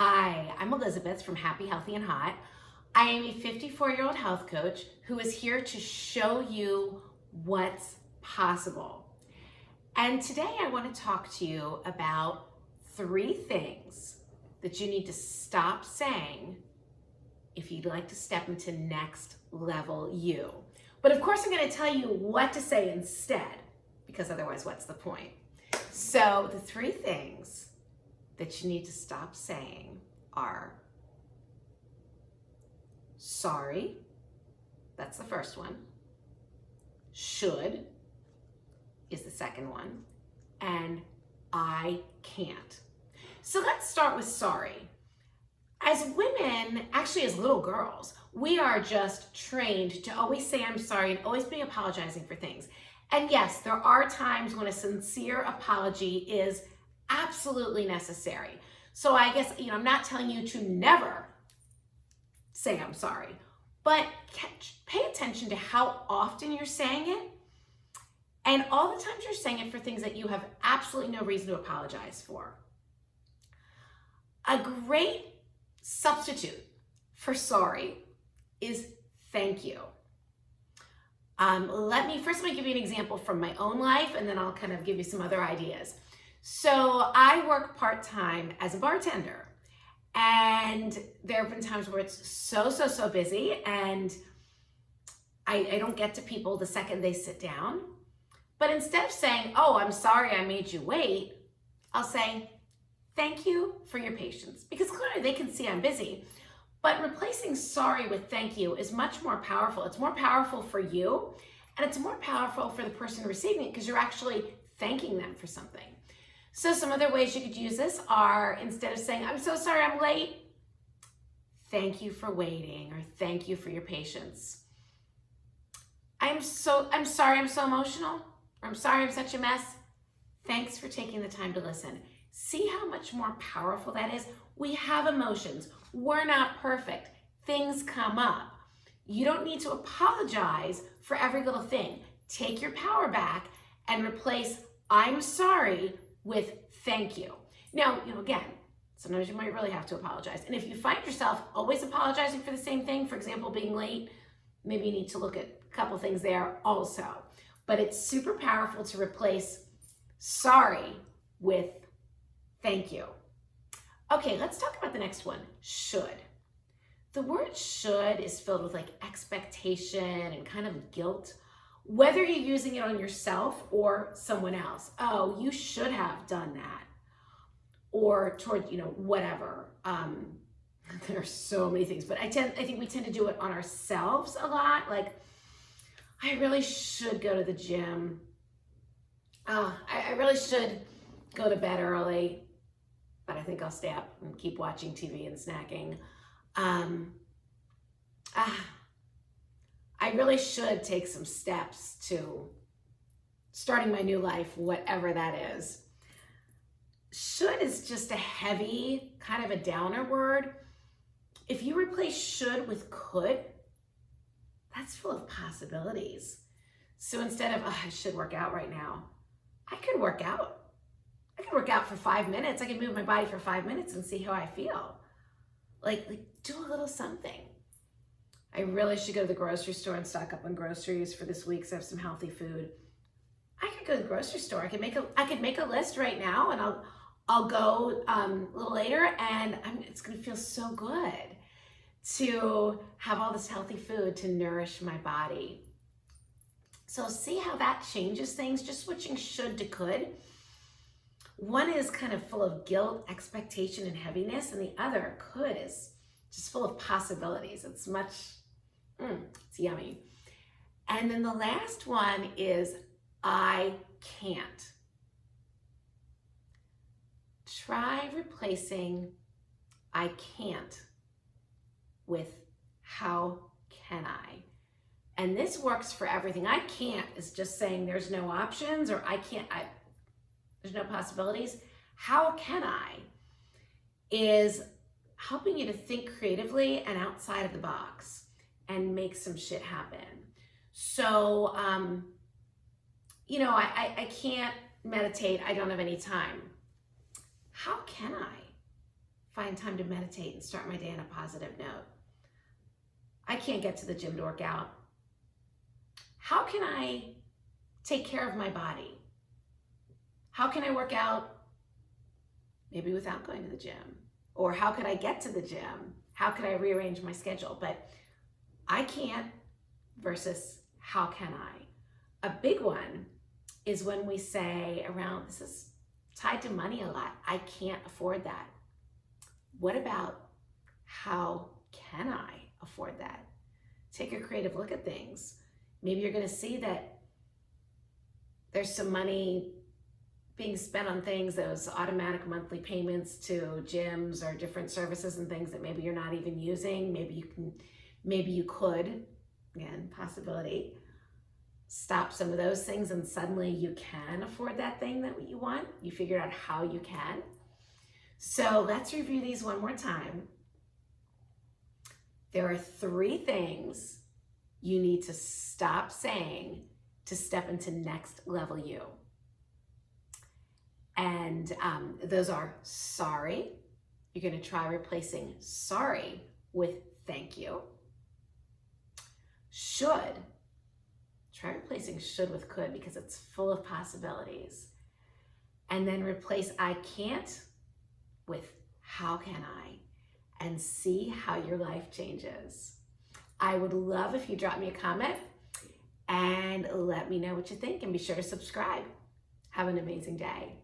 Hi, I'm Elizabeth from Happy, Healthy, and Hot. I am a 54-year-old health coach who is here to show you what's possible. And today I want to talk to you about 3 things that you need to stop saying if you'd like to step into next level you. But of course I'm going to tell you what to say instead, because otherwise what's the point? So the 3 things that you need to stop saying are sorry, that's the first one, should is the second one, and I can't. So let's start with sorry. As women, actually as little girls, we are just trained to always say I'm sorry and always be apologizing for things. And yes, there are times when a sincere apology is absolutely necessary. So I guess, I'm not telling you to never say I'm sorry, but pay attention to how often you're saying it and all the times you're saying it for things that you have absolutely no reason to apologize for. A great substitute for sorry is thank you. Let me give you an example from my own life, and then I'll kind of give you some other ideas. So I work part-time as a bartender, and there have been times where it's so busy, and I don't get to people the second they sit down. But instead of saying, oh, I'm sorry I made you wait, I'll say, thank you for your patience, because clearly they can see I'm busy. But replacing sorry with thank you is much more powerful. It's more powerful for you, and it's more powerful for the person receiving it because you're actually thanking them for something. So some other ways you could use this are, instead of saying, I'm so sorry I'm late, thank you for waiting, or thank you for your patience. I'm sorry I'm so emotional, or I'm sorry I'm such a mess. Thanks for taking the time to listen. See how much more powerful that is? We have emotions. We're not perfect. Things come up. You don't need to apologize for every little thing. Take your power back and replace I'm sorry with thank you. Now, again, sometimes you might really have to apologize. And if you find yourself always apologizing for the same thing, for example, being late, maybe you need to look at a couple things there also. But it's super powerful to replace sorry with thank you. Okay, let's talk about the next one, should. The word should is filled with expectation and kind of guilt, whether you're using it on yourself or someone else. Oh, you should have done that. Or toward, whatever. There are so many things, but I think we tend to do it on ourselves a lot. Like, I really should go to the gym. I really should go to bed early, but I think I'll stay up and keep watching TV and snacking. I really should take some steps to starting my new life, whatever that is. Should is just a heavy, kind of a downer word. If you replace should with could, that's full of possibilities. So instead of, I should work out right now, I could work out. I could work out for 5 minutes. I could move my body for 5 minutes and see how I feel. Like do a little something. I really should go to the grocery store and stock up on groceries for this week so I have some healthy food. I could go to the grocery store. I could make a list right now, and I'll go a little later, and it's gonna feel so good to have all this healthy food to nourish my body. So see how that changes things, just switching should to could. One is kind of full of guilt, expectation, and heaviness, and the other, could, is just full of possibilities. It's it's yummy. And then the last one is I can't. Try replacing I can't with how can I? And this works for everything. I can't is just saying there's no options, or there's no possibilities. How can I is helping you to think creatively and outside of the box and make some shit happen. So, I can't meditate. I don't have any time. How can I find time to meditate and start my day on a positive note? I can't get to the gym to work out. How can I take care of my body? How can I work out maybe without going to the gym? Or how could I get to the gym? How could I rearrange my schedule? But I can't versus how can I? A big one is when we say around, this is tied to money a lot, I can't afford that. What about how can I afford that? Take a creative look at things. Maybe you're going to see that there's some money being spent on things, those automatic monthly payments to gyms or different services and things that maybe you're not even using. Maybe you could, again, possibility, stop some of those things and suddenly you can afford that thing that you want. You figured out how you can. So let's review these one more time. There are 3 things you need to stop saying to step into next level you. And those are sorry. You're going to try replacing sorry with thank you. Should. Try replacing should with could because it's full of possibilities. And then replace I can't with how can I? And see how your life changes. I would love if you drop me a comment and let me know what you think, and be sure to subscribe. Have an amazing day.